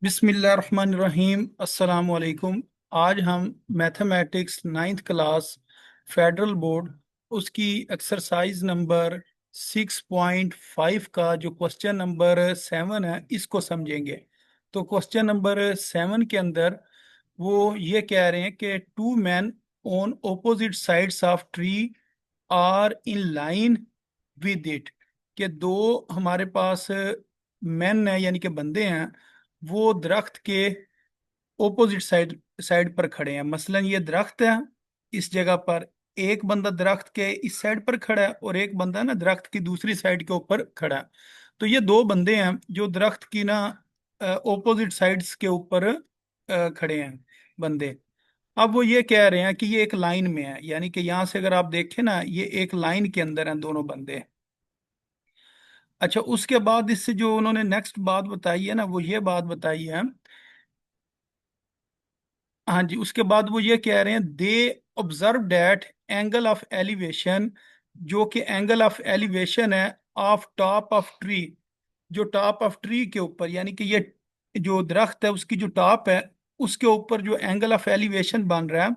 बिस्मिल्लाहिर्रहमानिर्रहीम अस्सलाम वालेकुम। आज हम mathematics ninth class federal board उसकी एक्सरसाइज नंबर 6.5 का जो क्वेश्चन नंबर 7 है इसको समझेंगे। तो क्वेश्चन नंबर 7 के अंदर वो ये कह रहे हैं कि two man on opposite sides of tree are in line with it, कि दो हमारे पास मैन है यानी कि बंदे हैं, वो दरख्त के ओपोजिट साइड साइड पर खड़े हैं। मसलन ये दरख्त है, इस जगह पर एक बंदा दरख्त के इस साइड पर खड़ा है और एक बंदा ना दरख्त की दूसरी साइड के ऊपर खड़ा है। तो ये दो बंदे हैं जो दरख्त की ना ओपोजिट साइड्स के ऊपर खड़े हैं बंदे। अब वो ये कह रहे हैं कि ये एक लाइन में है, यानी कि यहां से अगर आप देखें ना, ये एक लाइन के अंदर हैं दोनों बंदे। अच्छा, उसके बाद इससे जो उन्होंने नेक्स्ट बात बताई है ना, वो ये बात बताई है। हाँ जी, उसके बाद वो ये कह रहे हैं they observe that angle of elevation, जो कि एंगल ऑफ एलिवेशन है ऑफ टॉप ऑफ ट्री, जो टॉप ऑफ ट्री के ऊपर, यानी कि ये जो दरख्त है उसकी जो टॉप है उसके ऊपर जो एंगल ऑफ एलिवेशन बन रहा है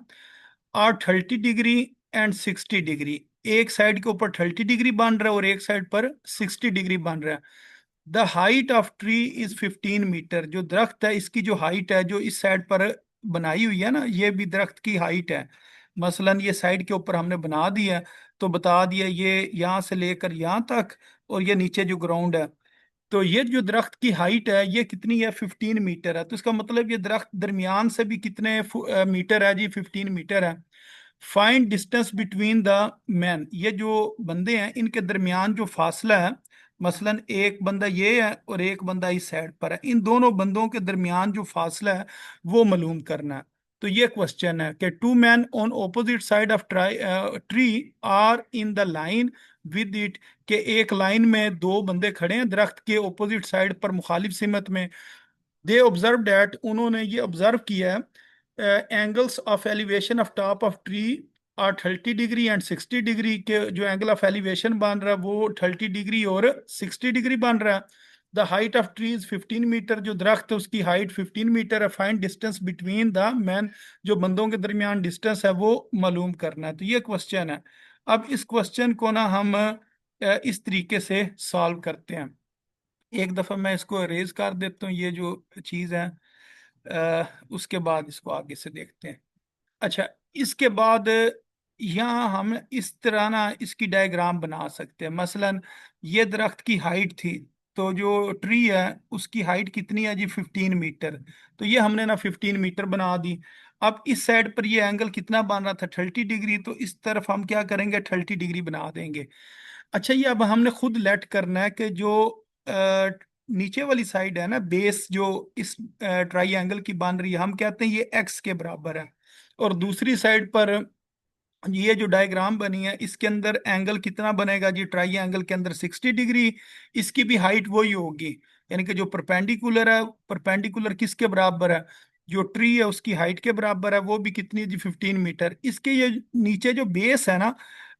आर 30 डिग्री एंड 60 डिग्री। एक साइड के ऊपर 30 डिग्री बन रहा है और एक साइड पर 60 डिग्री बन रहा है। The height of tree is 15 metre, जो दरख्त है इसकी जो हाइट है जो इस साइड पर बनाई हुई है ना, ये भी दरख्त की हाइट है। मसलन ये साइड के ऊपर हमने बना दिया, तो बता दिया ये यहाँ से लेकर यहाँ तक, और ये नीचे जो ग्राउंड है, तो ये जो दरख्त की हाइट है ये कितनी है, 15 मीटर है। तो इसका मतलब ये दरख्त दरमियान से भी कितने मीटर है जी, 15 मीटर है। Find distance between the man, ये जो बंदे हैं इनके दरमियान जो फासला है, मसलन एक बंदा ये है और एक बंदा इस साइड पर है, इन दोनों बंदों के दरमियान जो फासला है वो मालूम करना है। तो ये क्वेश्चन है कि two man on opposite side of tree are in the line with it, के एक लाइन में दो बंदे खड़े हैं दरख्त के ऑपोजिट साइड पर मुखालिफ सिमत में। दे ऑब्जर्व डैट, उन्होंने ये ऑब्जर्व किया है angles of elevation of top of tree are 30 degree and 60 degree, के जो एंगल ऑफ एलिवेशन बन रहा है वो 30 डिग्री और 60 डिग्री बन रहा है। The height of tree is 15 metre, जो दरख्त है उसकी हाइट 15 मीटर है। Find distance between the man, जो बंदों के दरमियान डिस्टेंस है वो मालूम करना है। तो ये क्वेश्चन है। अब इस क्वेश्चन को ना हम इस तरीके से सॉल्व करते हैं। एक दफ़ा मैं इसको अरेज कर देता हूँ ये जो चीज़ है, उसके बाद इसको आगे से देखते हैं। अच्छा, इसके बाद यहाँ हम इस तरह ना इसकी डायग्राम बना सकते हैं। मसलन ये दरख्त की हाइट थी, तो जो ट्री है उसकी हाइट कितनी है जी, 15 मीटर। तो ये हमने ना 15 मीटर बना दी। अब इस साइड पर ये एंगल कितना बन रहा था, 30 डिग्री, तो इस तरफ हम क्या करेंगे, 30 डिग्री बना देंगे। अच्छा, ये अब हमने खुद लेट करना है कि जो नीचे वाली साइड है ना, बेस जो इस ट्राई की बन रही है, हम कहते हैं ये एक्स के बराबर है। और दूसरी साइड पर ये जो डायग्राम बनी है इसके अंदर एंगल कितना बनेगा जी, ट्राई के अंदर 60 डिग्री। इसकी भी हाइट वही होगी, यानी कि जो परपेंडिकुलर है, परपेंडिकुलर किसके बराबर है, जो ट्री है उसकी हाइट के बराबर है, वो भी कितनी है जी, 15 मीटर। इसके ये नीचे जो बेस है ना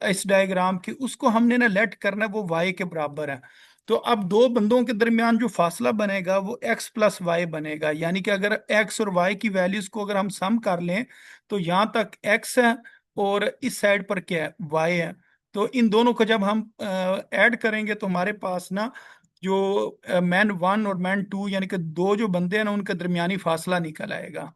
इस डायग्राम की, उसको हमने ना लेट करना है, वो वाई के बराबर है। तो अब दो बंदों के दरमियान जो फासला बनेगा वो एक्स प्लस वाई बनेगा, यानी कि अगर एक्स और वाई की वैल्यूज को अगर हम सम कर लें, तो यहाँ तक एक्स है और इस साइड पर क्या है, वाई है। तो इन दोनों को जब हम ऐड करेंगे तो हमारे पास ना जो मैन वन और मैन टू, यानी कि दो जो बंदे हैं ना उनका दरमियानी फासला निकल आएगा।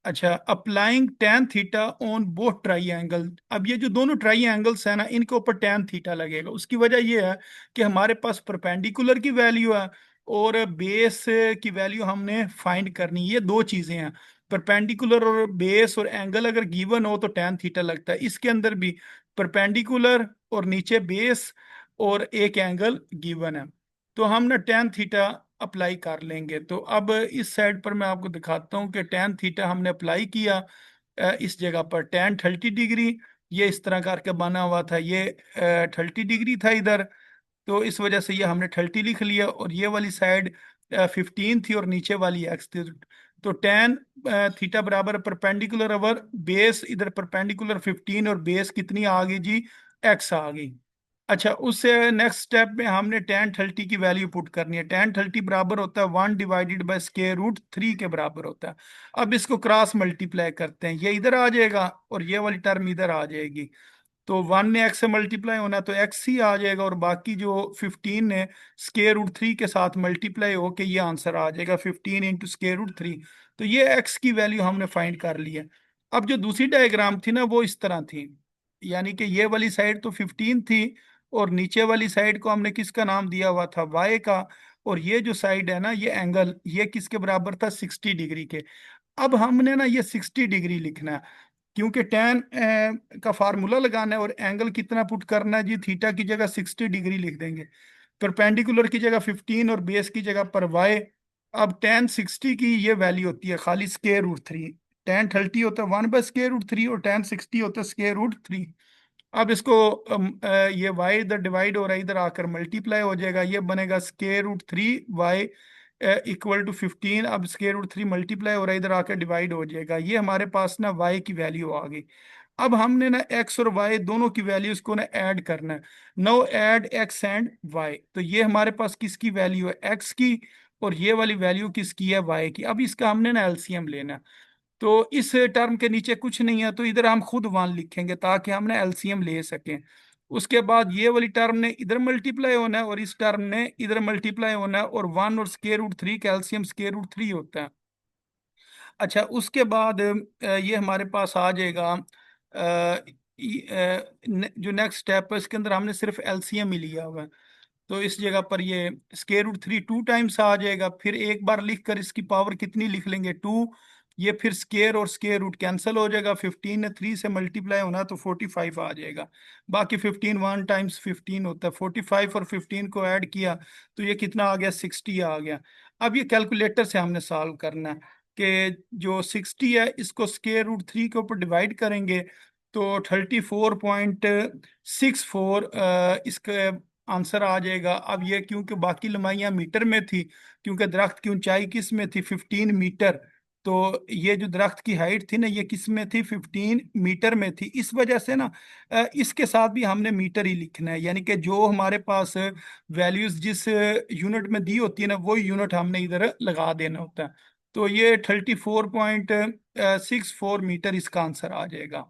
अच्छा, applying tan theta on both try angle, अब ये जो दोनों ट्राई एंगल्स है ना इनके ऊपर टेन थीटा लगेगा। उसकी वजह ये है कि हमारे पास परपेंडिकुलर की वैल्यू है और बेस की वैल्यू हमने फाइंड करनी है। ये दो चीजें हैं, परपेंडिकुलर और बेस, और एंगल अगर गिवन हो तो टेन थीटा लगता है। इसके अंदर भी परपेंडिकुलर और नीचे बेस और एक एंगल गिवन है, तो हम ना टेन थीटा अप्लाई कर लेंगे। तो अब इस साइड पर मैं आपको दिखाता हूँ कि टेन थीटा हमने अप्लाई किया इस जगह पर टेन 30 डिग्री, ये इस तरह करके बना हुआ था, ये 30 डिग्री था इधर, तो इस वजह से ये हमने 30 लिख लिया। और ये वाली साइड 15 थी और नीचे वाली एक्स थी। तो टेन थीटा बराबर परपेंडिकुलर ओवर बेस, इधर परपेंडिकुलर 15 और बेस कितनी आ गई जी, एक्स आ गई। अच्छा, उससे नेक्स्ट स्टेप में हमने tan 30 की वैल्यू पुट करनी है। tan 30 बराबर होता है 1/√3 के बराबर होता है। अब इसको क्रॉस मल्टीप्लाई करते हैं, ये इधर आ जाएगा और ये वाली टर्म इधर आ जाएगी। तो 1 ने x से मल्टीप्लाई होना तो x ही आ जाएगा, और बाकी जो 15 ने स्केयर रूट 3 के साथ मल्टीप्लाई होके ये आंसर आ जाएगा 15 × स्केयर रूट 3। तो ये x की वैल्यू हमने फाइंड कर ली है। अब जो दूसरी डायग्राम थी ना वो इस तरह थी, यानी कि ये वाली साइड तो 15 थी और नीचे वाली साइड को हमने किसका नाम दिया हुआ था, y का। और ये जो साइड है ना, ये एंगल ये किसके बराबर था, 60 डिग्री के। अब हमने ना ये 60 डिग्री लिखना है, क्योंकि टेन का फार्मूला लगाना है, और एंगल कितना पुट करना है जी, थीटा की जगह 60 डिग्री लिख देंगे, परपेंडिकुलर की जगह 15 और बेस की जगह पर वाई। अब tan 60 की ये वैल्यू होती है खाली स्केयर रूट 3। tan 30 होता है 1/√3 और tan 60 होता है स्केयर रूट 3। अब इसको ये वाई इधर डिवाइड हो रहा है, इधर आकर मल्टीप्लाई हो जाएगा, ये बनेगा स्केयर रूट 3 वाई =15। अब स्केयर रूट 3 मल्टीप्लाई हो रहा है, इधर आकर डिवाइड हो जाएगा, ये हमारे पास ना वाई की वैल्यू आ गई। अब हमने ना एक्स और वाई दोनों की वैल्यूज को ना ऐड करना है। No add X and Y, तो ये हमारे पास किसकी वैल्यू है, एक्स की, और ये वाली वैल्यू किसकी है, वाई की। अब इसका हमने ना एलसीएम लेना है। तो इस टर्म के नीचे कुछ नहीं है, तो इधर हम खुद 1 लिखेंगे ताकि हमने एलसीएम ले सकें। उसके बाद ये वाली टर्म ने इधर मल्टीप्लाई होना है और इस टर्म ने इधर मल्टीप्लाई होना है, और 1 और स्केयर रूट 3 का एलसीएम स्केयर रूट 3 होता है। अच्छा, उसके बाद ये हमारे पास आ जाएगा जो नेक्स्ट स्टेप है, इसके अंदर हमने सिर्फ एलसीएम ही लिया हुआ है। तो इस जगह पर ये स्केयर रूट 3 2 टाइम्स आ जाएगा, फिर एक बार लिख कर इसकी पावर कितनी लिख लेंगे, 2। ये फिर स्केयर और स्केयर रूट कैंसिल हो जाएगा, 15 ने 3 से मल्टीप्लाई होना तो 45 आ जाएगा। बाकी 15 1 × 15 होता है, 45 और 15 को ऐड किया तो ये कितना आ गया, 60 आ गया। अब ये कैलकुलेटर से हमने सॉल्व करना है कि जो 60 है इसको स्केयर रूट 3 के ऊपर डिवाइड करेंगे तो 34.64 इसका आंसर आ जाएगा। अब ये क्योंकि बाकी लंबाइयां मीटर में थी, क्योंकि दरख्त की ऊंचाई किस में थी, 15 मीटर, तो ये जो दरख्त की हाइट थी ना ये किस में थी, 15 मीटर में थी। इस वजह से ना इसके साथ भी हमने मीटर ही लिखना है, यानी कि जो हमारे पास वैल्यूज जिस यूनिट में दी होती है ना वो यूनिट हमने इधर लगा देना होता है। तो ये 34.64 मीटर इसका आंसर आ जाएगा।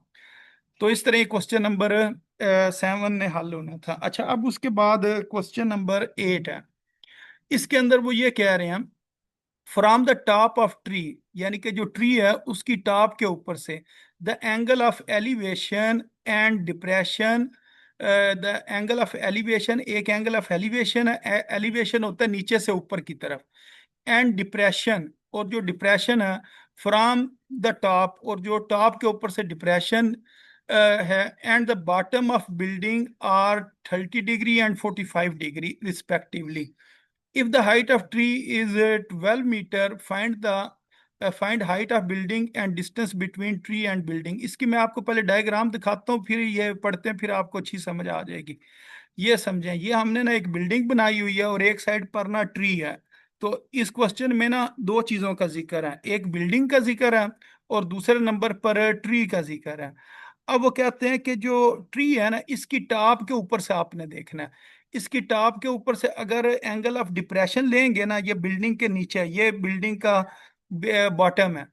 तो इस तरह क्वेश्चन नंबर 7 ने हल होना था। अच्छा, अब उसके बाद क्वेश्चन नंबर 8 है। इसके अंदर वो ये कह रहे हैं, from the top of tree, यानी कि जो ट्री है उसकी टॉप के ऊपर से, the angle of elevation and depression. The angle of elevation, एक एंगल ऑफ एलिवेशन है, एलिवेशन होता है नीचे से ऊपर की तरफ, एंड डिप्रेशन, और जो डिप्रेशन है फ्रॉम द टॉप, और जो टॉप के ऊपर से डिप्रेशन है, and the bottom of building are 30 degree and 45 degree respectively. If the height of tree is 12 meter, find height of building and distance between tree and building। इसकी मैं आपको पहले डायग्राम दिखाता हूँ, फिर ये पढ़ते हैं, फिर आपको अच्छी समझ आ जाएगी। ये समझें, ये हमने ना एक बिल्डिंग बनाई हुई है और एक साइड पर ना ट्री है। तो इस क्वेश्चन में ना दो चीजों का जिक्र है, एक बिल्डिंग का जिक्र है और दूसरे नंबर पर ट्री का जिक्र है। अब वो कहते हैं कि जो ट्री है ना इसकी टॉप के ऊपर से आपने देखना है, इसकी टॉप के ऊपर से अगर एंगल ऑफ डिप्रेशन लेंगे ना, ये बिल्डिंग के नीचे है, ये बिल्डिंग का बॉटम है।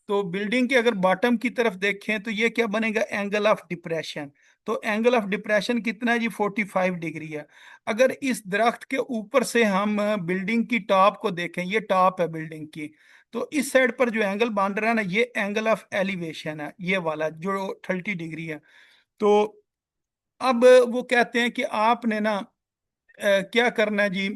तो बिल्डिंग के अगर बॉटम की तरफ देखें तो ये क्या बनेगा, एंगल ऑफ डिप्रेशन। तो एंगल ऑफ डिप्रेशन कितना है जी, 45 डिग्री है। अगर इस दरख्त के ऊपर से हम बिल्डिंग की टॉप को देखें, ये टॉप है बिल्डिंग की, तो इस साइड पर जो एंगल बन रहा है ना ये एंगल ऑफ एलिवेशन है, ये वाला जो 30 डिग्री है। तो अब वो कहते हैं कि आपने ना क्या करना है जी,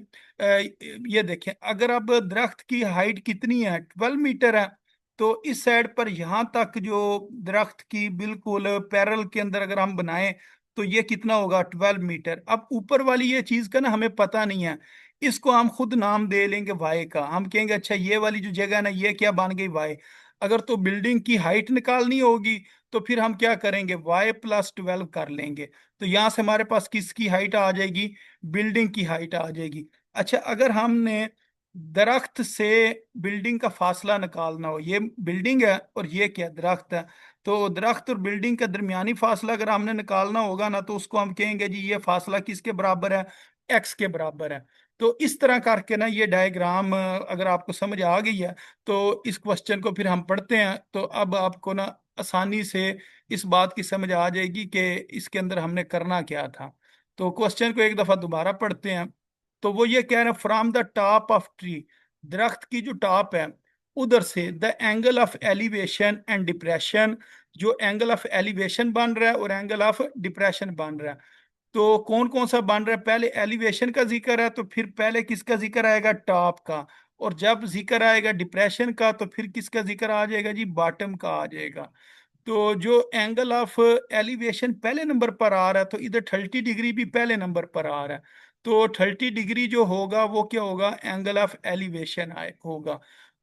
ये देखें, अगर अब दरख्त की हाइट कितनी है, 12 मीटर है, तो इस साइड पर यहाँ तक जो दरख्त की बिल्कुल पैरल के अंदर अगर हम बनाएं तो ये कितना होगा, 12 मीटर। अब ऊपर वाली ये चीज का ना हमें पता नहीं है, इसको हम खुद नाम दे लेंगे वाई का। हम कहेंगे अच्छा ये वाली जो जगह है ना ये क्या बन गई, वाई। अगर तो बिल्डिंग की हाइट निकालनी होगी तो फिर हम क्या करेंगे, y + 12 कर लेंगे। तो यहां से हमारे पास किसकी हाइट आ जाएगी, बिल्डिंग की हाइट आ जाएगी। अच्छा, अगर हमने दरख्त से बिल्डिंग का फासला निकालना हो, ये बिल्डिंग है और ये क्या दरख्त है, तो दरख्त और बिल्डिंग का दरमियानी फासला अगर हमने निकालना होगा ना, तो उसको हम कहेंगे जी ये फासला किसके बराबर है, एक्स के बराबर है। तो इस तरह करके ना ये डायग्राम अगर आपको समझ आ गई है, तो इस क्वेश्चन को फिर हम पढ़ते हैं, तो अब आपको ना आसानी से इस बात की समझ आ जाएगी कि इसके अंदर हमने करना क्या था। तो क्वेश्चन को एक दफा दोबारा पढ़ते हैं। तो वो ये कह रहे हैं, from the top of tree, दरख्त की जो टॉप है उधर से, the angle of elevation and depression, जो एंगल ऑफ एलिवेशन बन रहा है और एंगल ऑफ डिप्रेशन बन रहा है, तो कौन कौन सा बन रहा है, पहले एलिवेशन का जिक्र है तो फिर पहले किसका जिक्र आएगा, टॉप का। और जब जिक्र आएगा डिप्रेशन का तो फिर किसका जिक्र आ जाएगा जी, बॉटम का आ जाएगा। तो जो एंगल ऑफ एलिवेशन पहले नंबर पर आ रहा है, तो इधर 30 डिग्री भी पहले नंबर पर आ रहा है। तो 30 डिग्री जो होगा वो क्या होगा, एंगल ऑफ एलिवेशन आए होगा।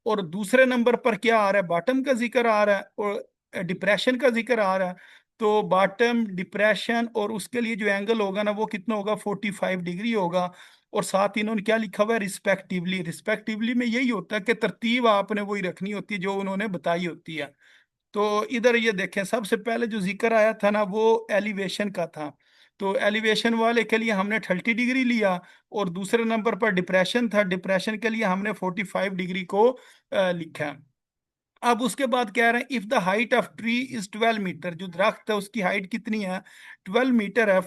और दूसरे नंबर पर क्या आ रहा है, बॉटम का जिक्र आ रहा है और डिप्रेशन का जिक्र आ रहा है। तो बॉटम, डिप्रेशन और उसके लिए जो एंगल होगा ना वो कितना होगा, 45 डिग्री होगा। और साथ ही इन्होंने क्या लिखा हुआ है, रिस्पेक्टिवली। रिस्पेक्टिवली में यही होता है कि तरतीब आपने वही रखनी होती है जो उन्होंने बताई होती है। तो इधर ये देखें, सबसे पहले जो जिक्र आया था ना वो एलिवेशन का था। तो एलिवेशन वाले के लिए हमने 30 डिग्री लिया, और दूसरे नंबर पर डिप्रेशन था, डिप्रेशन के लिए हमने 45 डिग्री को लिखा। अब उसके बाद कह रहे हैं, if the height of tree is 12 metre, जो दरख्त है उसकी हाइट कितनी है, 12 मीटर है।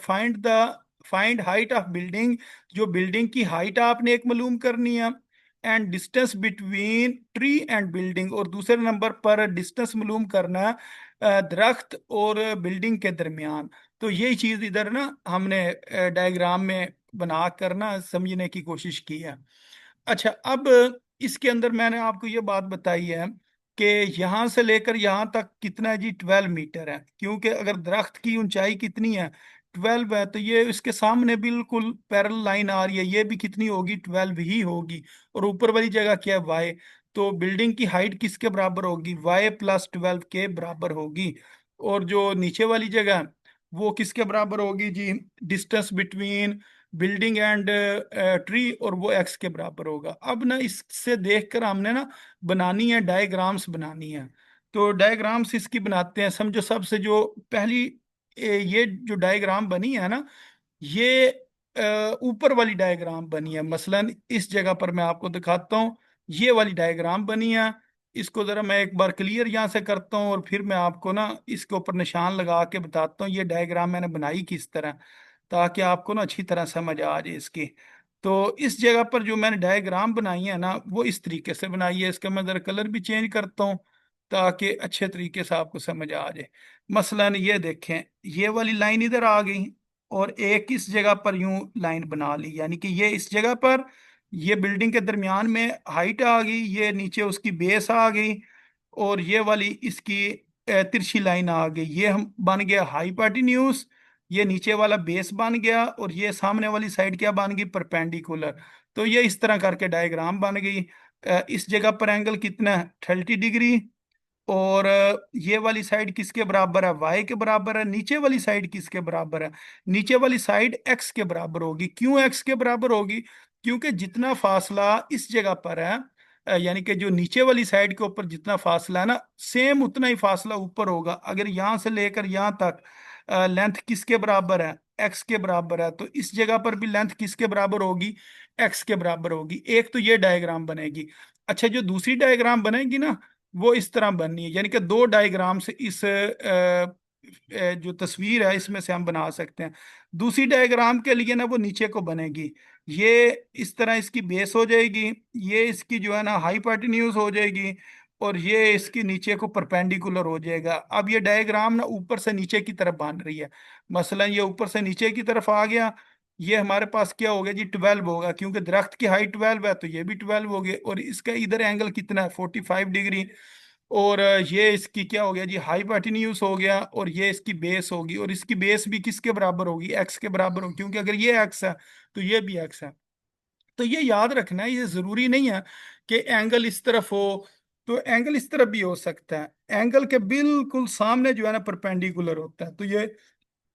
फाइंड हाइट ऑफ बिल्डिंग, जो बिल्डिंग की हाइट आपने एक मालूम करनी है। And distance between tree and building, और दूसरे नंबर पर डिस्टेंस मालूम करना है दरख्त और बिल्डिंग के दरमियान। तो यही चीज इधर ना हमने डायग्राम में बना कर ना समझने की कोशिश की है। अच्छा, अब इसके अंदर मैंने आपको ये बात बताई है कि यहाँ से लेकर यहाँ तक कितना है जी, 12 मीटर है। क्योंकि अगर दरख्त की ऊंचाई कितनी है, 12 है, तो ये इसके सामने बिल्कुल पैरेलल लाइन आ रही है, ये भी कितनी होगी, 12 ही होगी। और ऊपर वाली जगह क्या है, वाई। तो बिल्डिंग की हाइट किसके बराबर होगी, y + 12 के बराबर होगी। और जो नीचे वाली जगह है, वो किसके बराबर होगी जी, distance between building and tree, और वो एक्स के बराबर होगा। अब ना इससे देखकर हमने ना बनानी है, डायग्राम्स बनानी है। तो डायग्राम्स इसकी बनाते हैं। समझो सबसे जो पहली ये जो डायग्राम बनी है ना, ये ऊपर वाली डायग्राम बनी है। मसलन इस जगह पर मैं आपको दिखाता हूँ, ये वाली डायग्राम बनी है। इसको जरा मैं एक बार क्लियर यहाँ से करता हूँ, और फिर मैं आपको ना इसके ऊपर निशान लगा के बताता हूँ ये डायग्राम मैंने बनाई किस तरह, ताकि आपको ना अच्छी तरह समझ आ जाए इसकी। तो इस जगह पर जो मैंने डायग्राम बनाई है ना वो इस तरीके से बनाई है। इसका मैं जरा कलर भी चेंज करता हूँ ताकि अच्छे तरीके से आपको समझ आ जाए। मसलन ये देखें, ये वाली लाइन इधर आ गई, और एक इस जगह पर यूं लाइन बना ली, यानी कि ये इस जगह पर, ये बिल्डिंग के दरमियान में हाइट आ गई, ये नीचे उसकी बेस आ गई, और ये वाली इसकी तिरछी लाइन आ गई। ये हम बन गया हाइपोटेन्यूज, ये नीचे वाला बेस बन गया, और ये सामने वाली साइड क्या बन गई, परपेंडिकुलर। तो ये इस तरह करके डायग्राम बन गई। इस जगह पर एंगल कितना है, 30 डिग्री। और ये वाली साइड किसके बराबर है, वाई के बराबर है। नीचे वाली साइड किसके बराबर है, नीचे वाली साइड एक्स के बराबर होगी। क्यों एक्स के बराबर होगी, क्योंकि जितना फासला इस जगह पर है, यानी कि जो नीचे वाली साइड के ऊपर जितना फासला है ना, सेम उतना ही फासला ऊपर होगा। अगर यहाँ से लेकर यहाँ तक लेंथ किसके बराबर है, एक्स के बराबर है, तो इस जगह पर भी लेंथ किसके बराबर होगी, एक्स के बराबर होगी। एक तो ये डायग्राम बनेगी। अच्छा, जो दूसरी डायग्राम बनेगी ना वो इस तरह बननी है, यानी कि दो डायग्राम से इस जो तस्वीर है इसमें से हम बना सकते हैं। दूसरी डायग्राम के लिए ना वो नीचे को बनेगी, ये इस तरह इसकी बेस हो जाएगी, ये इसकी जो है ना हाइपोटेन्यूज हो जाएगी, और ये इसकी नीचे को परपेंडिकुलर हो जाएगा। अब ये डायग्राम ना ऊपर से नीचे की तरफ बन रही है। मसलन ये ऊपर से नीचे की तरफ आ गया, ये हमारे पास क्या हो गया जी, 12 होगा, क्योंकि दरख्त की हाइट 12 है तो ये भी 12 हो गए। और इसका इधर एंगल कितना है, 45 डिग्री। और ये इसकी क्या हो गया जी, हाइपोटेन्यूज हो गया, और ये इसकी बेस होगी, और इसकी बेस भी किसके बराबर होगी, एक्स के बराबर होगी, क्योंकि अगर ये एक्स है तो ये भी एक्स है। तो ये याद रखना है, ये जरूरी नहीं है कि एंगल इस तरफ हो, तो एंगल इस तरफ भी हो सकता है। एंगल के बिल्कुल सामने जो है ना परपेंडिकुलर होता है। तो ये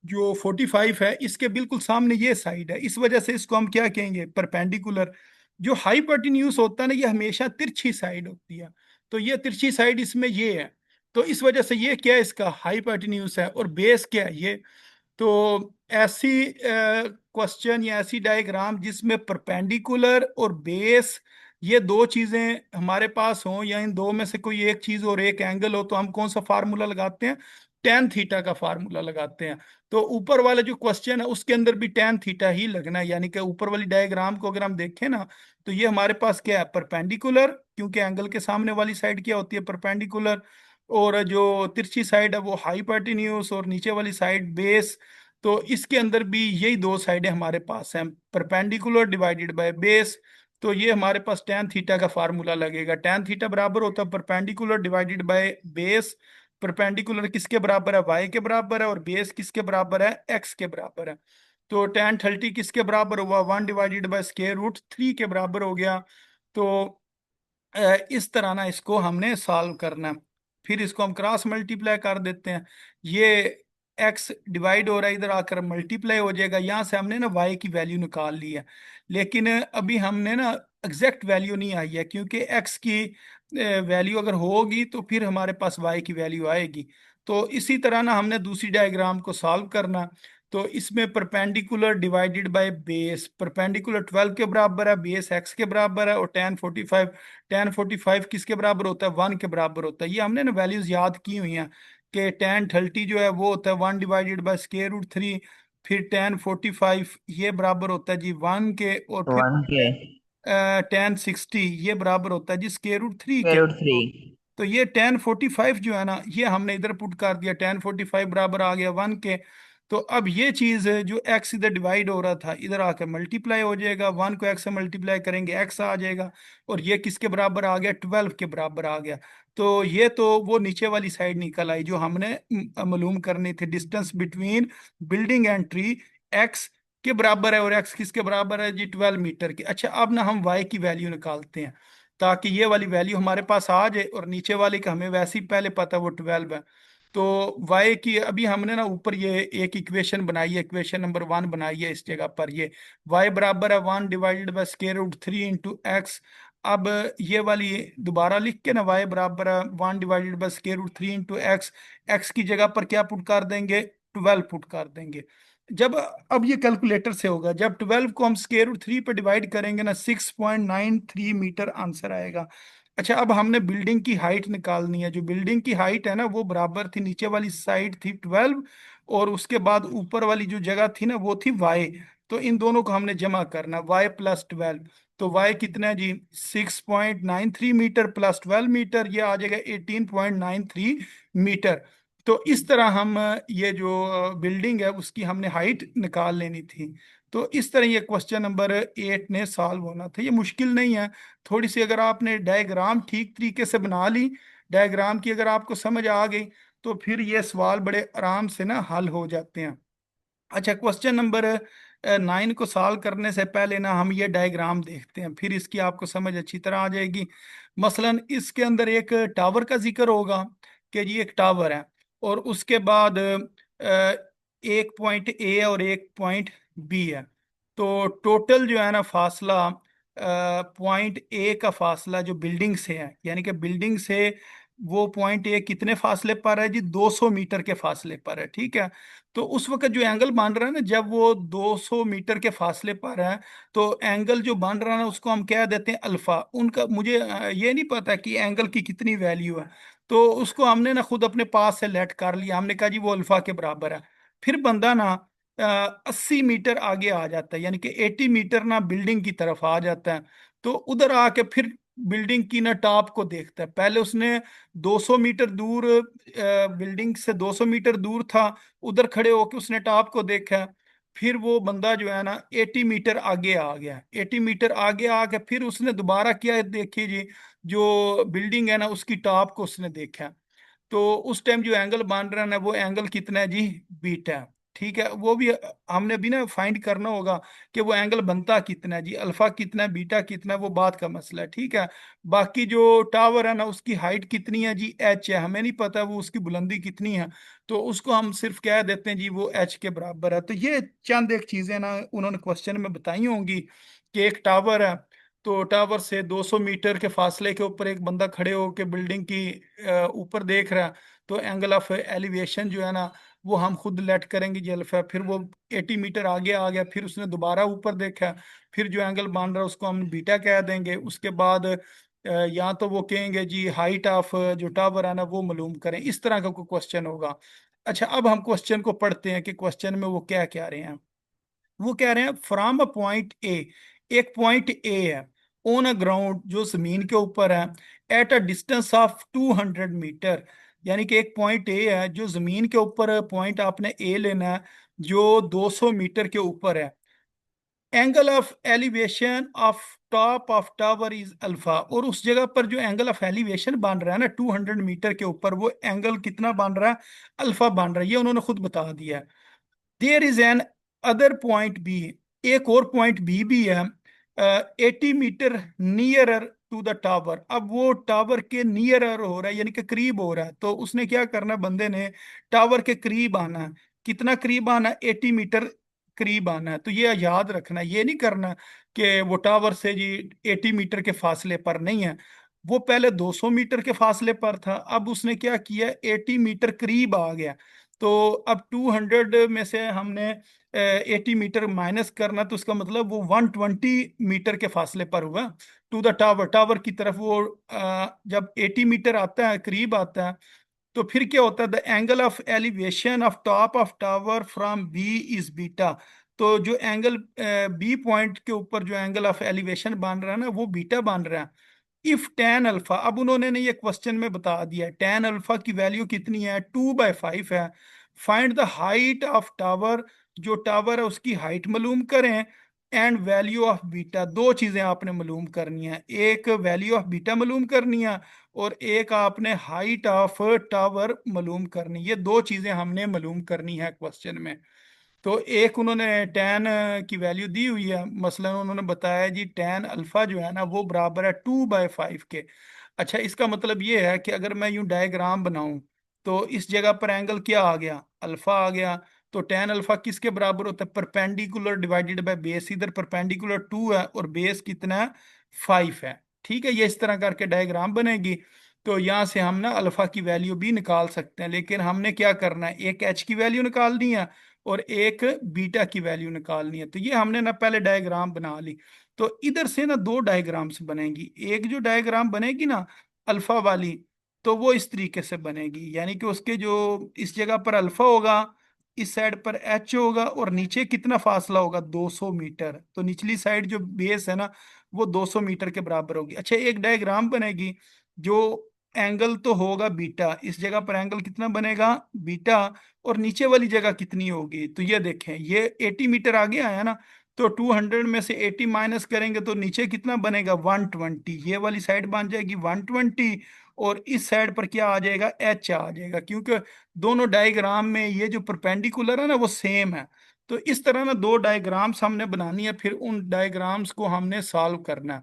जो 45 है इसके बिल्कुल सामने ये साइड है, इस वजह से इसको हम क्या कहेंगे, परपेंडिकुलर। जो हाइपोटेन्यूज होता है ना, ये हमेशा तिरछी साइड होती है। तो ये तिरछी साइड इसमें ये है। तो इस वजह से ये क्या है, इसका हाइपोटेन्यूज है। और बेस क्या है ये? तो ऐसी क्वेश्चन या ऐसी डायग्राम जिसमें परपेंडिकुलर और बेस ये दो चीजें हमारे पास हों, या इन दो में से कोई एक चीज और एक एंगल हो, तो हम कौन सा फार्मूला लगाते हैं? टेन थीटा का फार्मूला लगाते हैं। तो ऊपर वाला जो क्वेश्चन है उसके अंदर भी टेन थीटा ही लगना है, यानी कि ऊपर वाली डायग्राम को अगर हम देखें ना, तो ये हमारे पास क्या है? परपेंडिकुलर, क्योंकि एंगल के सामने वाली साइड क्या होती है? परपेंडिकुलर। और जो तिरछी साइड है वो हाइपोटेन्यूज, और नीचे वाली साइड बेस। तो इसके अंदर भी यही दो साइडें हमारे पास हैं, परपेंडिकुलर डिवाइडेड बाय बेस। तो ये हमारे पास टेन थीटा का फार्मूला लगेगा। टेन थीटा बराबर होता है perpendicular divided by base. Perpendicular किसके बराबर है? वाई के बराबर है। और बेस किसके बराबर है? एक्स के बराबर है। तो टेन थर्टी किसके बराबर हुआ? One divided by square root three के बराबर हो गया। तो इस तरह ना इसको हमने सॉल्व करना है। फिर इसको हम क्रॉस मल्टीप्लाई कर देते हैं। ये एक्स डिवाइड हो रहा है, इधर आकर मल्टीप्लाई हो जाएगा। यहाँ से हमने ना वाई की वैल्यू निकाल ली है, लेकिन अभी हमने ना एग्जैक्ट वैल्यू नहीं आई है, क्योंकि एक्स की वैल्यू अगर होगी तो फिर हमारे पास वाई की वैल्यू आएगी। तो इसी तरह ना हमने दूसरी डायग्राम को सॉल्व करना। तो इसमें perpendicular divided by base, perpendicular 12 के बराबर है, बेस एक्स के बराबर है, और ten forty five, ten forty five किसके बराबर होता है? वन के बराबर होता है। ये हमने ना वैल्यूज याद की हुई हैं कि टेन थर्टी जो है वो होता है one divided by square root three. फिर टेन फोर्टी फाइव ये बराबर होता है जी वन के। और फिर वन के टेन सिक्सटी ये बराबर होता है जी स्क्वायर रूट थ्री स्क्वायर के। Root three. तो ये टेन फोर्टी फाइव जो है ना, ये हमने इधर पुट कर दिया, टेन फोर्टी फाइव बराबर आ गया वन के। तो अब ये चीज है जो एक्स इधर डिवाइड हो रहा था, इधर आकर मल्टीप्लाई हो जाएगा, वन को एक्स से मल्टीप्लाई करेंगे एक्स आ जाएगा। और ये किसके बराबर आ गया? ट्वेल्व के बराबर आ गया। तो ये तो वो नीचे वाली साइड निकल आई जो हमने मालूम करनी थी, distance between building and tree x के बराबर है। और एक्स किसके बराबर है जी? 12 मीटर के। अच्छा, अब ना हम वाई की वैल्यू निकालते हैं, ताकि ये वाली वैल्यू हमारे पास आ जाए, और नीचे वाली का हमें वैसे ही पहले पता है वो 12 है। तो वाई की अभी हमने ना ऊपर ये एक इक्वेशन बनाई है, इक्वेशन नंबर वन बनाई है इस जगह पर। ये वाई बराबर है one divided by square root three into X. अब ये वाली दोबारा लिख के ना, वाई बराबर है one divided by square root three into X. X की जगह पर क्या पुट कर देंगे? 12 पुट कर देंगे। जब अब ये कैलकुलेटर से होगा, जब 12 को हम स्क्वायर रूट थ्री पे डिवाइड करेंगे ना, 6.93 मीटर आंसर आएगा। अच्छा, अब हमने बिल्डिंग की हाइट निकालनी है। जो बिल्डिंग की हाइट है ना वो बराबर थी, नीचे वाली साइड थी 12, और उसके बाद ऊपर वाली जो जगह थी ना वो थी वाई। तो इन दोनों को हमने जमा करना, वाई प्लस 12। तो वाई कितना है जी? 6.93 मीटर प्लस 12 मीटर, ये आ जाएगा 18.93 मीटर। तो इस तरह हम ये जो बिल्डिंग है उसकी हमने हाइट निकाल लेनी थी। तो इस तरह ये क्वेश्चन नंबर 8 ने सॉल्व होना था। ये मुश्किल नहीं है। थोड़ी सी अगर आपने डायग्राम ठीक तरीके से बना ली, डायग्राम की अगर आपको समझ आ गई, तो फिर ये सवाल बड़े आराम से ना हल हो जाते हैं। अच्छा, क्वेश्चन नंबर 9 को सॉल्व करने से पहले ना हम ये डायग्राम देखते हैं, फिर इसकी आपको समझ अच्छी तरह आ जाएगी। मसलन इसके अंदर एक टावर का जिक्र होगा कि जी एक टावर है, और उसके बाद एक पॉइंट ए और एक पॉइंट बी है। तो टोटल जो है ना फासला, पॉइंट ए का फासला जो बिल्डिंग से है, यानी कि बिल्डिंग से वो पॉइंट ए कितने फासले पर है जी? 200 मीटर के फासले पर है, ठीक है। तो उस वक्त जो एंगल बन रहा है ना, जब वो 200 मीटर के फासले पर है, तो एंगल जो बन रहा है ना उसको हम क्या देते हैं? अल्फा। उनका मुझे ये नहीं पता कि एंगल की कितनी वैल्यू है। तो उसको हमने ना खुद अपने पास से लेट कर लिया, हमने कहा जी वो अल्फा के बराबर है। फिर बंदा ना 80 मीटर आगे आ जाता है, यानी कि 80 मीटर ना बिल्डिंग की तरफ आ जाता है। तो उधर आके फिर बिल्डिंग की ना टॉप को देखता है। पहले उसने 200 मीटर दूर, बिल्डिंग से 200 मीटर दूर था, उधर खड़े होकर उसने टॉप को देखा। फिर वो बंदा जो है ना 80 मीटर आगे आ गया, 80 मीटर आगे आके फिर उसने दोबारा किया, देखिए जी, जो बिल्डिंग है ना उसकी टॉप को उसने देखा। तो उस टाइम जो एंगल बन रहा है ना वो एंगल कितना है जी? बीटा। ठीक है, वो भी हमने भी ना फाइंड करना होगा कि वो एंगल बनता कितना है जी, अल्फा कितना है, बीटा कितना है, वो बात का मसला है, ठीक है। बाकी जो टावर है ना उसकी हाइट कितनी है जी? एच है, हमें नहीं पता वो उसकी बुलंदी कितनी है। तो उसको हम सिर्फ कह देते हैं जी वो एच के बराबर है। तो ये चंद एक चीजें ना उन्होंने क्वेश्चन में बताई होंगी कि एक टावर है, तो टावर से 200 मीटर के फासले के ऊपर एक बंदा खड़े होकर बिल्डिंग की ऊपर देख रहा है, तो एंगल ऑफ एलिवेशन जो है ना वो हम खुद लेट करेंगे जी अल्फा। फिर वो 80 मीटर आगे आ गया, फिर उसने दोबारा ऊपर देखा, फिर जो एंगल बन रहा है उसको हम बीटा कह देंगे। उसके बाद या तो वो कहेंगे जी हाइट ऑफ जो टावर है ना वो मालूम करें, इस तरह का कोई क्वेश्चन होगा। अच्छा, अब हम क्वेश्चन को पढ़ते हैं कि क्वेश्चन में वो क्या कह रहे हैं। वो कह रहे हैं फ्रॉम अ पॉइंट ए, एक पॉइंट ए है, ऑन अ ग्राउंड जो जमीन के ऊपर है, at a distance of 200 metre, यानी कि एक पॉइंट ए है जो जमीन के ऊपर, पॉइंट आपने ए लेना है जो 200 मीटर के ऊपर है। Angle of elevation of top of tower is alpha, और उस जगह पर जो एंगल ऑफ एलिवेशन बन रहा है ना 200 मीटर के ऊपर, वो एंगल कितना बन रहा है, अल्फा बन रहा है, ये उन्होंने खुद बता दिया है। There is another point B, एक और पॉइंट बी भी है, 80 metre nearer to the tower. अब वो टावर के नियरर हो रहा है, यानी कि करीब हो रहा है, तो उसने क्या करना है, बंदे ने टावर के करीब आना है। कितना करीब आना है, 80 मीटर करीब आना है। तो ये याद रखना है, ये नहीं करना कि वो टावर से जी 80 मीटर के फासले पर नहीं है, वो पहले 200 मीटर के फासले पर था, अब उसने क्या किया, 80 मीटर करीब आ गया। तो अब 200 में से हमने 80 मीटर माइनस करना, तो उसका मतलब वो 120 मीटर के फासले पर हुआ टू द टावर, टावर की तरफ वो जब 80 मीटर आता है, करीब आता है, तो फिर क्या होता है, the angle of elevation of top of tower from B is beta. तो जो एंगल बी पॉइंट के ऊपर जो एंगल ऑफ एलिवेशन बन रहा है ना वो बीटा बन रहा है। इफ टेन अल्फा, अब उन्होंने ने ये क्वेश्चन में बता दिया, टेन अल्फा की वैल्यू कितनी है, 2/5 है। Find the height of tower, जो टावर है उसकी हाइट मालूम करें, एंड वैल्यू ऑफ बीटा। दो चीजें आपने मालूम करनी है, एक वैल्यू ऑफ बीटा मालूम करनी है, और एक आपने हाइट ऑफ टावर मालूम करनी। ये दो चीजें हमने मालूम करनी है क्वेश्चन में। तो एक उन्होंने टेन की वैल्यू दी हुई है, मसलन उन्होंने बताया जी टेन अल्फा जो है ना वो बराबर है 2/5 के। अच्छा, इसका मतलब ये है कि अगर मैं यूं डायग्राम बनाऊं, तो इस जगह पर एंगल क्या आ गया, अल्फा आ गया। तो टेन अल्फा किसके बराबर होता है, परपेंडिकुलर डिवाइडेड बाय बेस। इधर परपेंडिकुलर 2 है और बेस कितना है, 5 है। ठीक है, ये इस तरह करके डायग्राम बनेगी। तो यहाँ से हम ना अल्फा की वैल्यू भी निकाल सकते हैं, लेकिन हमने क्या करना है, एक एच की वैल्यू निकालनी है और एक बीटा की वैल्यू निकालनी है। तो ये हमने ना पहले डायग्राम बना ली। तो इधर से ना दो डायग्राम्स बनेंगी, एक जो डायग्राम बनेगी ना अल्फा वाली, तो वो इस तरीके से बनेगी, यानी कि उसके जो इस जगह पर अल्फा होगा, इस साइड पर एच होगा, और नीचे कितना फासला होगा, 200 मीटर। तो निचली साइड जो बेस है ना वो 200 मीटर के बराबर होगी। अच्छा, एक डायग्राम बनेगी जो एंगल तो होगा बीटा, इस जगह पर एंगल कितना बनेगा, बीटा, और नीचे वाली जगह कितनी होगी। तो ये देखें, ये 80 मीटर आगे आया ना, तो 200 में से 80 माइनस करेंगे तो नीचे कितना बनेगा, 120। ये वाली साइड बन जाएगी 120, और इस साइड पर क्या आ जाएगा, एच आ जाएगा, क्योंकि दोनों डायग्राम में ये जो परपेंडिकुलर है ना वो सेम है। तो इस तरह ना दो डायग्राम्स हमने बनानी है, फिर उन डायग्राम्स को हमने सॉल्व करना है।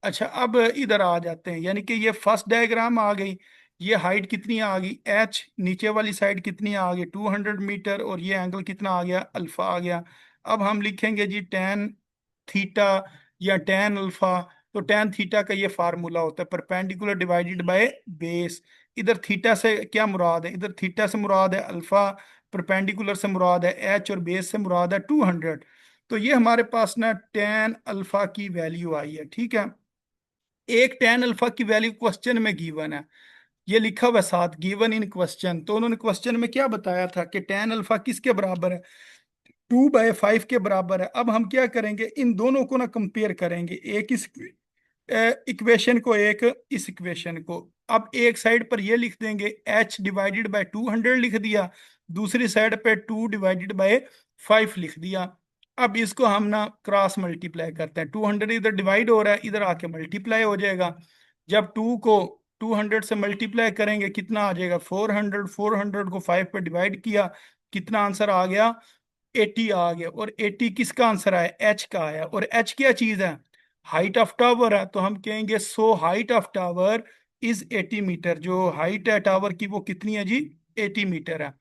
अच्छा, अब इधर आ जाते हैं, यानी कि ये फर्स्ट डायग्राम आ गई, ये हाइट कितनी आ गई, एच, नीचे वाली साइड कितनी आ गई, 200 मीटर, और ये एंगल कितना आ गया, अल्फा आ गया। अब हम लिखेंगे जी टेन थीटा या टेन अल्फा। तो टेन थीटा का ये फार्मूला होता है परपेंडिकुलर डिवाइडेड बाय बेस। इधर थीटा से क्या मुराद है, इधर थीटा से मुराद है अल्फा, परपेंडिकुलर से मुराद है एच, और बेस से मुराद है 200। तो ये हमारे पास ना टेन अल्फा की वैल्यू आई है। ठीक है, एक टेन अल्फा की वैल्यू क्वेश्चन में गिवन है, ये लिखा हुआ है साथ, गिवन इन क्वेश्चन। तो उन्होंने क्वेश्चन में क्या बताया था कि टेन अल्फा किसके बराबर है, 2/5 के बराबर है। अब हम क्या करेंगे, इन दोनों को ना कंपेयर करेंगे, एक इस इक्वेशन को, एक इस इक्वेशन को। अब एक साइड पर ये लिख देंगे h/200 लिख दिया, दूसरी साइड पे 2/5 लिख दिया। अब इसको हम ना क्रॉस मल्टीप्लाई करते हैं, 200 इधर डिवाइड हो रहा है, इधर आके मल्टीप्लाई हो जाएगा। जब 2 को 200 से मल्टीप्लाई करेंगे कितना आ जाएगा, 400, 400 को 5 पे डिवाइड किया, कितना आंसर आ गया, 80 आ गया। और 80 किसका आंसर आया, एच का आया। और एच क्या चीज है, हाइट ऑफ टावर है, तो हम कहेंगे so height of tower is 80 metre. जो हाइट है टावर की वो कितनी है जी, 80 मीटर है।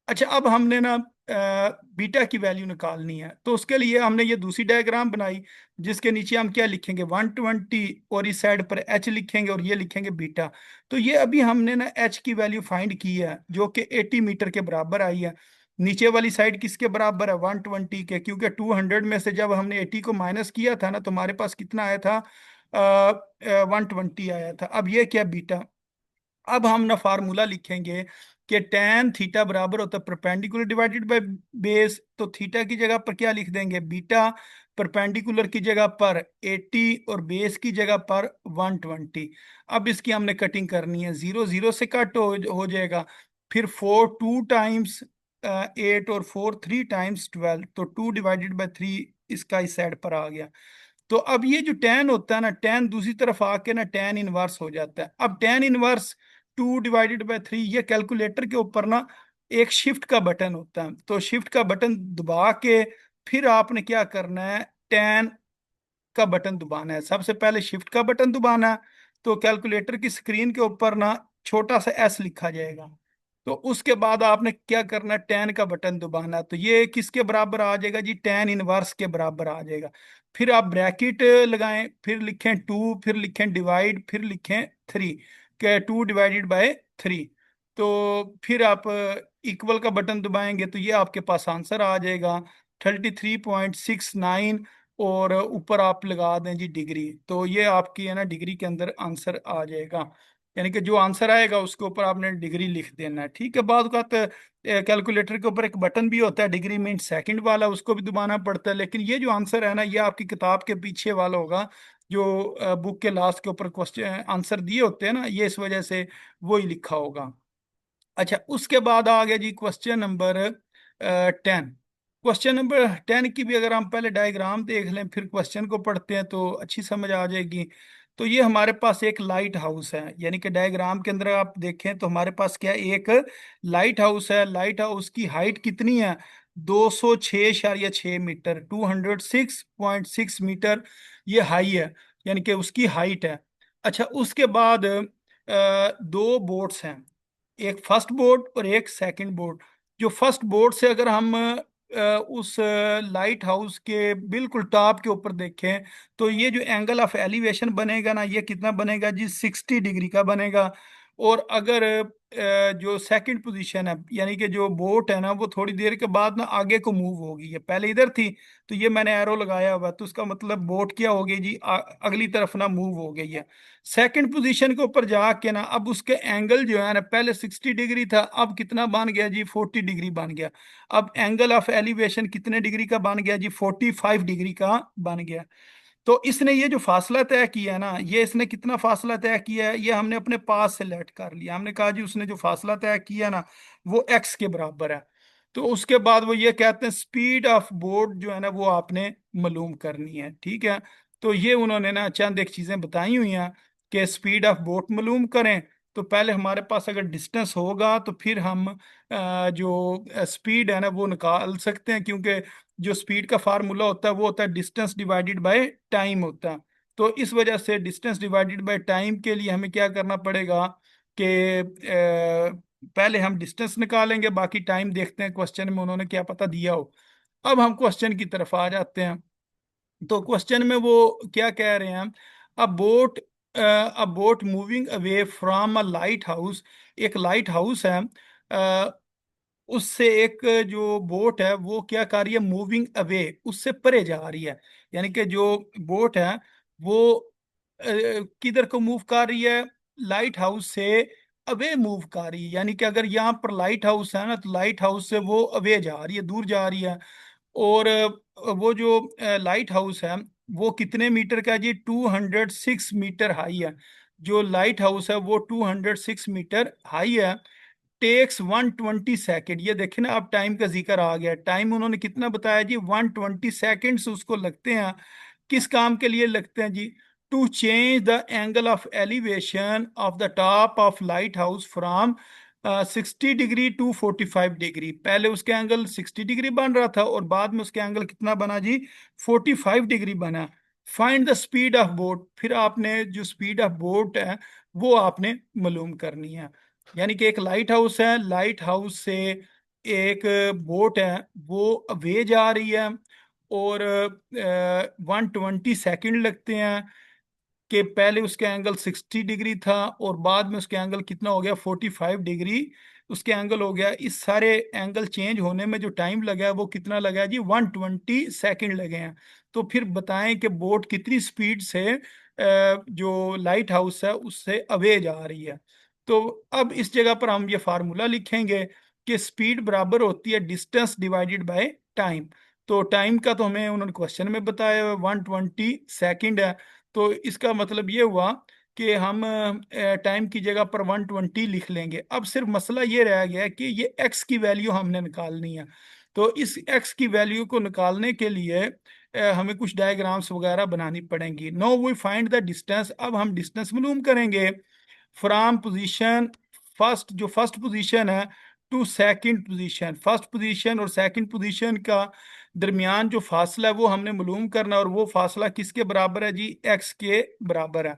अच्छा, अब हमने ना बीटा की वैल्यू निकालनी है। तो उसके लिए हमने ये दूसरी डायग्राम बनाई, जिसके नीचे हम क्या लिखेंगे, 120, और इस साइड पर एच लिखेंगे और ये लिखेंगे बीटा। तो ये अभी हमने ना एच की वैल्यू फाइंड की है, जो कि 80 मीटर के बराबर आई है। नीचे वाली साइड किसके बराबर है, 120 के, क्योंकि 200 में से जब हमने 80 को माइनस किया था ना, तो हमारे पास कितना आया था, 120 आया था। अब ये क्या, बीटा। अब हम ना फार्मूला लिखेंगे कि टेन थीटा बराबर होता है परपेंडिकुलर डिवाइडेड बाय बेस। तो थीटा की जगह पर क्या लिख देंगे, बीटा, परपेंडिकुलर की जगह पर 80 और बेस की जगह पर 120। अब इसकी हमने कटिंग करनी है, जीरो जीरो से कट हो जाएगा। फिर 4 2 टाइम्स 8 और 4 3 टाइम्स 12, तो 2/3 इसका इस साइड पर आ गया। तो अब ये जो टेन होता है ना, टेन दूसरी तरफ आके ना टेन इनवर्स हो जाता है। अब टेन इनवर्स 2/3, ये कैलकुलेटर के ऊपर ना एक शिफ्ट का बटन होता है। तो शिफ्ट का बटन दबा के फिर आपने क्या करना है, टेन का बटन दबाना है। सबसे पहले शिफ्ट का बटन दबाना है, तो कैलकुलेटर की स्क्रीन के ऊपर ना छोटा सा एस लिखा जाएगा। तो उसके बाद आपने क्या करना है, टेन का बटन दबाना है। तो ये किसके बराबर आ जाएगा जी, टेन इनवर्स के बराबर आ जाएगा। फिर आप ब्रैकेट लगाएं, फिर लिखें 2, फिर लिखें डिवाइड, फिर लिखें 3, के 2/3। तो फिर आप इक्वल का बटन दबाएंगे तो ये आपके पास आंसर आ जाएगा 33.69। और ऊपर आप लगा दें जी डिग्री, तो ये आपकी है ना डिग्री के अंदर आंसर आ जाएगा। यानी कि जो आंसर आएगा उसके ऊपर आपने डिग्री लिख देना है, ठीक है। बाद का कैलकुलेटर के ऊपर एक बटन भी होता है डिग्री मीन सेकंड वाला, उसको भी दबाना पड़ता है। लेकिन ये जो आंसर है ना, ये आपकी किताब के पीछे वाला होगा, जो बुक के लास्ट के ऊपर क्वेश्चन आंसर दिए होते हैं ना, ये इस वजह से वही लिखा होगा। अच्छा, उसके बाद आ गया जी क्वेश्चन नंबर 10। क्वेश्चन नंबर 10 की भी अगर हम पहले डायग्राम देख लें फिर क्वेश्चन को पढ़ते हैं तो अच्छी समझ आ जाएगी। तो ये हमारे पास एक लाइट हाउस है, यानी कि डायग्राम के अंदर आप देखें तो हमारे पास क्या है, एक लाइट हाउस है। लाइट हाउस की हाइट कितनी है, 206.6 मीटर, 206.6 मीटर ये हाई है, यानी कि उसकी हाइट है। अच्छा, उसके बाद दो बोट्स हैं, एक फर्स्ट बोर्ड और एक सेकंड बोर्ड। जो फर्स्ट बोर्ड से अगर हम उस लाइट हाउस के बिल्कुल टॉप के ऊपर देखें, तो ये जो एंगल ऑफ एलिवेशन बनेगा ना, ये कितना बनेगा जी, 60 डिग्री का बनेगा। और अगर जो सेकंड पोजीशन है, यानी कि जो बोट है ना, वो थोड़ी देर के बाद ना आगे को मूव होगी, ये पहले इधर थी, तो ये मैंने एरो लगाया हुआ, तो उसका मतलब बोट क्या हो गई जी, अगली तरफ ना मूव हो गई है। सेकंड पोजीशन के ऊपर जाके ना अब उसके एंगल जो है ना, पहले 60 डिग्री था, अब कितना बन गया जी, 40 डिग्री बन गया। अब एंगल ऑफ एलिवेशन कितने डिग्री का बन गया जी, 45 डिग्री का बन गया। तो इसने ये जो फासला तय किया है ना, ये इसने कितना फासला तय किया है, ये हमने अपने पास से लेट कर लिया। हमने कहा जी उसने जो फासला तय किया ना, वो एक्स के बराबर है। तो उसके बाद वो ये कहते हैं स्पीड ऑफ बोट जो है ना, वो आपने मालूम करनी है, ठीक है। तो ये उन्होंने ना चंद एक चीजें बताई हुई हैं कि स्पीड ऑफ बोट मालूम करें। तो पहले हमारे पास अगर डिस्टेंस होगा तो फिर हम जो स्पीड है ना वो निकाल सकते हैं, क्योंकि जो स्पीड का फार्मूला होता है वो होता है डिस्टेंस डिवाइडेड बाय टाइम होता है। तो इस वजह से डिस्टेंस डिवाइडेड बाय टाइम के लिए हमें क्या करना पड़ेगा कि पहले हम डिस्टेंस निकालेंगे, बाकी टाइम देखते हैं क्वेश्चन में उन्होंने क्या पता दिया हो। अब हम क्वेश्चन की तरफ आ जाते हैं। तो क्वेश्चन में वो क्या कह रहे हैं, अ boat a boat moving away from a light house. एक लाइट हाउस है, उससे एक जो बोट है वो क्या कर रही है, मूविंग अवे, उससे परे जा रही है। यानी कि जो बोट है वो किधर को मूव कर रही है, लाइट हाउस से अवे मूव कर रही है। यानी कि अगर यहाँ पर लाइट हाउस है ना, तो लाइट हाउस से वो अवे जा रही है, दूर जा रही है। और वो जो लाइट हाउस है वो कितने मीटर का है जी, 206 मीटर हाई है। जो लाइट हाउस है वो 206 मीटर हाई है। टेक्स 120 सेकेंड, ये देखे ना, अब टाइम का जिक्र आ गया। टाइम उन्होंने कितना बताया जी, 120 सेकेंड्स उसको लगते हैं। किस काम के लिए लगते हैं जी, to change the angle of elevation of the top of lighthouse from 60 degree to 45 degree. पहले उसके एंगल 60 डिग्री बन रहा था और बाद में उसके एंगल कितना बना जी, 45 डिग्री बना। Find the speed of boat, फिर आपने जो स्पीड ऑफ बोट है वो आपने मालूम करनी है। यानी कि एक लाइट हाउस है, लाइट हाउस से एक बोट है वो अवे जा रही है और 120 सेकंड लगते हैं कि पहले उसका एंगल 60 डिग्री था और बाद में उसका एंगल कितना हो गया 45 डिग्री उसके एंगल हो गया। इस सारे एंगल चेंज होने में जो टाइम लगा है वो कितना लगा है जी 120 सेकंड लगे हैं। तो फिर बताएं कि बोट कितनी स्पीड से जो लाइट हाउस है उससे अवे जा रही है। तो अब इस जगह पर हम ये फार्मूला लिखेंगे कि स्पीड बराबर होती है डिस्टेंस डिवाइडेड बाय टाइम। तो टाइम का तो हमें उन्होंने क्वेश्चन में बताया 120 सेकंड है। तो इसका मतलब ये हुआ कि हम टाइम की जगह पर 120 लिख लेंगे। अब सिर्फ मसला ये रह गया है कि ये एक्स की वैल्यू हमने निकालनी है। तो इस एक्स की वैल्यू को निकालने के लिए हमें कुछ डायग्राम्स वगैरह बनानी पड़ेंगी। Now we find the distance. अब हम डिस्टेंस मालूम करेंगे फ्रॉम पोजीशन फर्स्ट, जो फर्स्ट पोजीशन है, to second position. First position और सेकंड पोजीशन का दरमियान जो फासला है वो हमने मालूम करना है, और वो फासला किसके बराबर है जी एक्स के बराबर है।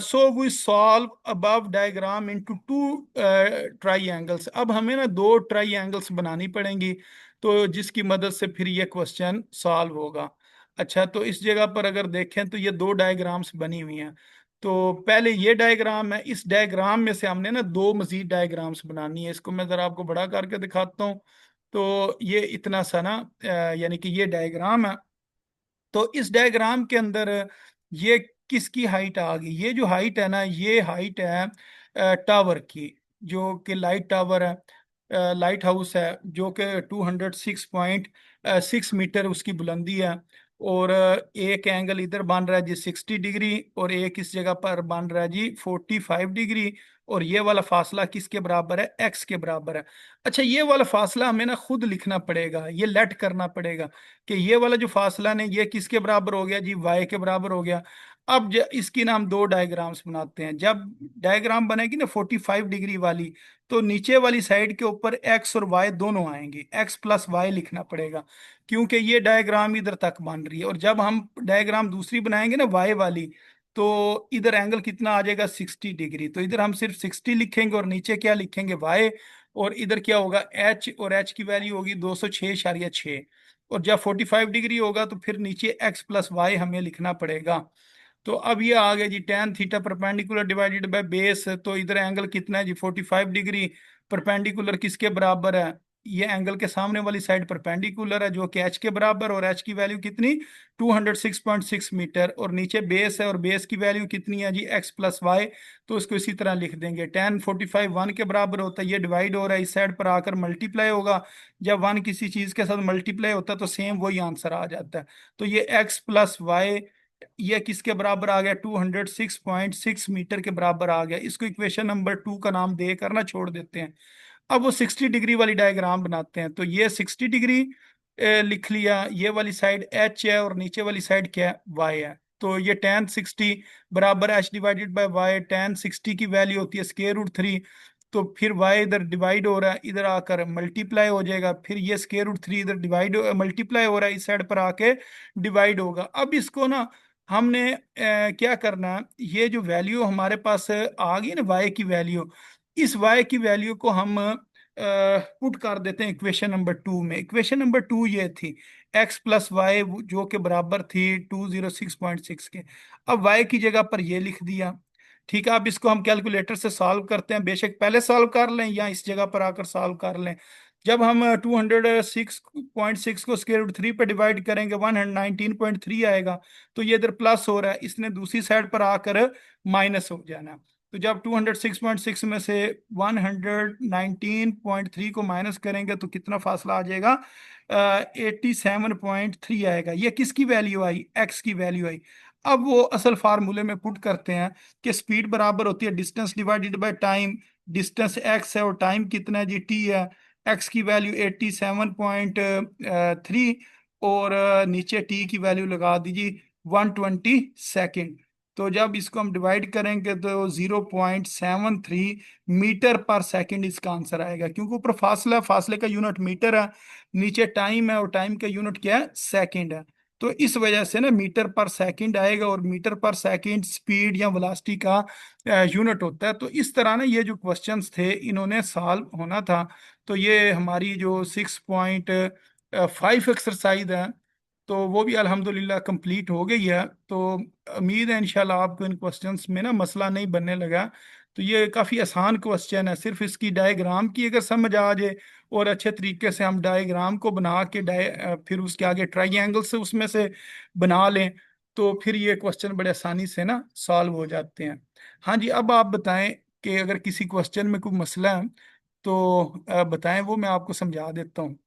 So we solve above diagram into two triangles. अब हमें ना दो ट्राई एंगल्स बनानी पड़ेंगी तो जिसकी मदद से फिर ये क्वेश्चन सॉल्व होगा। अच्छा, तो इस जगह पर अगर देखें तो ये दो डायग्राम्स बनी हुई हैं। तो पहले ये डायग्राम है, इस डायग्राम में से हमने ना दो मजीद डायग्राम्स बनानी है। इसको मैं ज़रा आपको बड़ा करके दिखाता हूँ। तो ये इतना सा ना यानी कि ये डायग्राम है। तो इस डायग्राम के अंदर ये किसकी हाइट आ गई? ये जो हाइट है ना, ये हाइट है टावर की, जो कि लाइट टावर है, लाइट हाउस है, जो कि 206.6 मीटर उसकी बुलंदी है। और एक एंगल इधर बन रहा है जी 60 डिग्री, और एक इस जगह पर बन रहा है जी 45 डिग्री। और ये वाला फासला किसके बराबर है? एक्स के बराबर है। अच्छा, ये वाला फासला हमें ना खुद लिखना पड़ेगा, ये लेट करना पड़ेगा कि ये वाला जो फासला ने ये किसके बराबर हो गया जी वाई के बराबर हो गया। अब इसकी ना हम दो डायग्राम्स बनाते हैं। जब डायग्राम बनेगी ना 45 डिग्री वाली, तो नीचे वाली साइड के ऊपर एक्स और वाई दोनों आएंगे, एक्स प्लस वाई लिखना पड़ेगा क्योंकि ये डायग्राम इधर तक बन रही है। और जब हम डायग्राम दूसरी बनाएंगे ना वाई वाली, तो इधर एंगल कितना आ जाएगा 60 डिग्री। तो इधर हम सिर्फ 60 लिखेंगे और नीचे क्या लिखेंगे वाई। और इधर क्या होगा एच, और एच की वैल्यू होगी 206.6। और जब 45 डिग्री होगा तो फिर नीचे एक्स प्लस वाई हमें लिखना पड़ेगा। तो अब ये आ गया जी tan theta perpendicular divided by base. तो इधर एंगल कितना है जी 45 डिग्री। परपेंडिकुलर किसके बराबर है? ये एंगल के सामने वाली साइड परपेंडिकुलर है जो कि एच के बराबर, और एच की वैल्यू कितनी 206.6 मीटर। और नीचे बेस है और बेस की वैल्यू कितनी है जी एक्स प्लस वाई। तो इसको इसी तरह लिख देंगे। टेन 45 वन के बराबर होता है, ये डिवाइड हो रहा है, इस साइड पर आकर मल्टीप्लाई होगा। जब वन किसी चीज के साथ मल्टीप्लाई होता है तो सेम वही आंसर आ जाता है। तो ये एक्स प्लस वाई ये किसके बराबर आ गया? 206.6 मीटर के बराबर आ गया। इसको इक्वेशन नंबर 2 का नाम दे करना छोड़ देते हैं। अब वो 60 डिग्री वाली डायग्राम बनाते हैं। तो ये 60 डिग्री लिख लिया, ये वाली साइड एच है और नीचे वाली साइड क्या है? वाई है। तो ये टेन 60 बराबर h divided by y. Tan 60 की वैल्यू होती है स्केयर रूट 3। तो फिर वाई इधर डिवाइड हो रहा है, इधर आकर मल्टीप्लाई हो जाएगा। फिर ये स्केयर रूट 3 इधर डिवाइड मल्टीप्लाई हो रहा है, इस साइड पर आके डिवाइड होगा। अब इसको ना हमने क्या करना है, ये जो वैल्यू हमारे पास आ गई ना वाई की वैल्यू, इस वाई की वैल्यू को हम पुट कर देते हैं इक्वेशन नंबर 2 में। इक्वेशन नंबर 2 ये थी एक्स प्लस वाई जो के बराबर थी 206.6 के। अब वाई की जगह पर ये लिख दिया। ठीक है, अब इसको हम कैलकुलेटर से सॉल्व करते हैं। बेशक पहले सॉल्व कर लें या इस जगह पर आकर सॉल्व कर लें। जब हम 206.6 को स्केयर रूट 3 पे डिवाइड करेंगे 119.3 आएगा। तो ये इधर प्लस हो रहा है, इसने दूसरी साइड पर आकर माइनस हो जाना। तो जब 206.6 में से 119.3 को माइनस करेंगे तो कितना फासला आ जाएगा? 87.3 आएगा। ये किसकी वैल्यू आई? एक्स की वैल्यू आई। अब वो असल फार्मूले में पुट करते हैं कि स्पीड बराबर होती है distance divided by time. Distance x है और टाइम कितना है जी टी है। एक्स की वैल्यू 87.3, और नीचे टी की वैल्यू लगा दीजिए 120 सेकेंड। तो जब इसको हम डिवाइड करेंगे तो 0.73 मीटर पर सेकेंड इसका आंसर आएगा, क्योंकि ऊपर फासला है, फासले का यूनिट मीटर है, नीचे टाइम है और टाइम का यूनिट क्या है? सेकेंड है। तो इस वजह से ना मीटर पर सेकंड आएगा, और मीटर पर सेकंड स्पीड या वेलोसिटी का यूनिट होता है। तो इस तरह ना ये जो क्वेश्चंस थे इन्होंने सॉल्व होना था। तो ये हमारी जो 6.5 एक्सरसाइज है, तो वो भी अल्हम्दुलिल्लाह कंप्लीट हो गई है। तो उम्मीद है इंशाल्लाह आपको इन क्वेश्चंस में ना मसला नहीं बनने लगा। तो ये काफ़ी आसान क्वेश्चन है, सिर्फ इसकी डायग्राम की अगर समझ आ जाए और अच्छे तरीके से हम डायग्राम को बना के फिर उसके आगे ट्राइंगल से उसमें से बना लें, तो फिर ये क्वेश्चन बड़े आसानी से ना सॉल्व हो जाते हैं। हाँ जी, अब आप बताएं कि अगर किसी क्वेश्चन में कोई मसला है तो बताएं, वो मैं आपको समझा देता हूँ।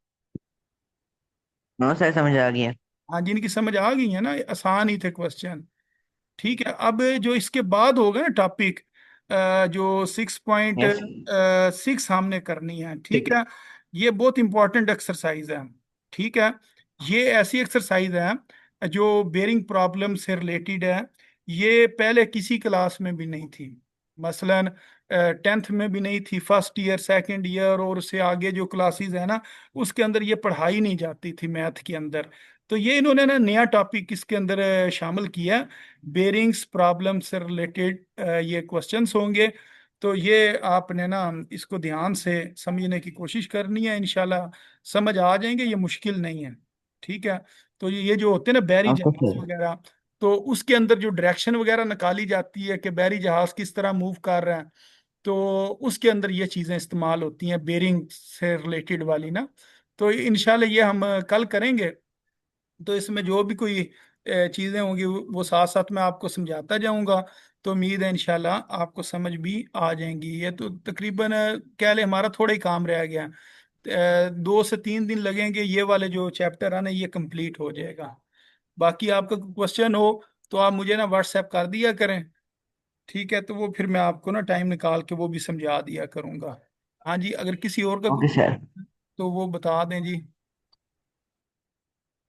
हाँ सर, समझ आ गया। हाँ, जिनकी समझ आ गई है ना, ये आसान ही थे क्वेश्चन। ठीक है, अब जो इसके बाद होगा ना टॉपिक, जो सिक्स पॉइंट यस। सिक्स हमने करनी है, ठीक ठीक। है। ये बहुत इंपॉर्टेंट एक्सरसाइज है। ठीक है, ये ऐसी एक्सरसाइज है जो बेरिंग प्रॉब्लम से रिलेटेड है। ये पहले किसी क्लास में भी नहीं थी, मसलन 10th में भी नहीं थी, फर्स्ट ईयर सेकंड ईयर और उससे आगे जो क्लासेस है ना, उसके अंदर ये पढ़ाई नहीं जाती थी मैथ के अंदर। तो ये इन्होंने ना नया टॉपिक इसके अंदर शामिल किया, बेरिंग्स प्रॉब्लम से रिलेटेड ये क्वेश्चंस होंगे। तो ये आपने ना इसको ध्यान से समझने की कोशिश करनी है, इंशाल्लाह समझ आ जाएंगे, ये मुश्किल नहीं है। ठीक है, तो ये जो होते हैं ना बैरी ओके जहाज सर। वगैरह, तो उसके अंदर जो डायरेक्शन वगैरह निकाली जाती है कि बैरी जहाज किस तरह मूव कर रहा है, तो उसके अंदर ये चीज़ें इस्तेमाल होती हैं बेरिंग से रिलेटेड वाली ना। तो इंशाल्लाह ये हम कल करेंगे। तो इसमें जो भी कोई चीज़ें होंगी वो साथ साथ मैं आपको समझाता जाऊंगा। तो उम्मीद है इंशाल्लाह आपको समझ भी आ जाएंगी। ये तो तकरीबन कह ले हमारा थोड़ा ही काम रह गया, 2 से 3 दिन लगेंगे, ये वाले जो चैप्टर है ना ये कंप्लीट हो जाएगा। बाकी आपका क्वेश्चन हो तो आप मुझे ना व्हाट्सएप कर दिया करें। ठीक है, तो वो फिर मैं आपको ना टाइम निकाल के वो भी समझा दिया करूंगा। हाँ जी, अगर किसी और का ओके सर। तो वो बता दें जी।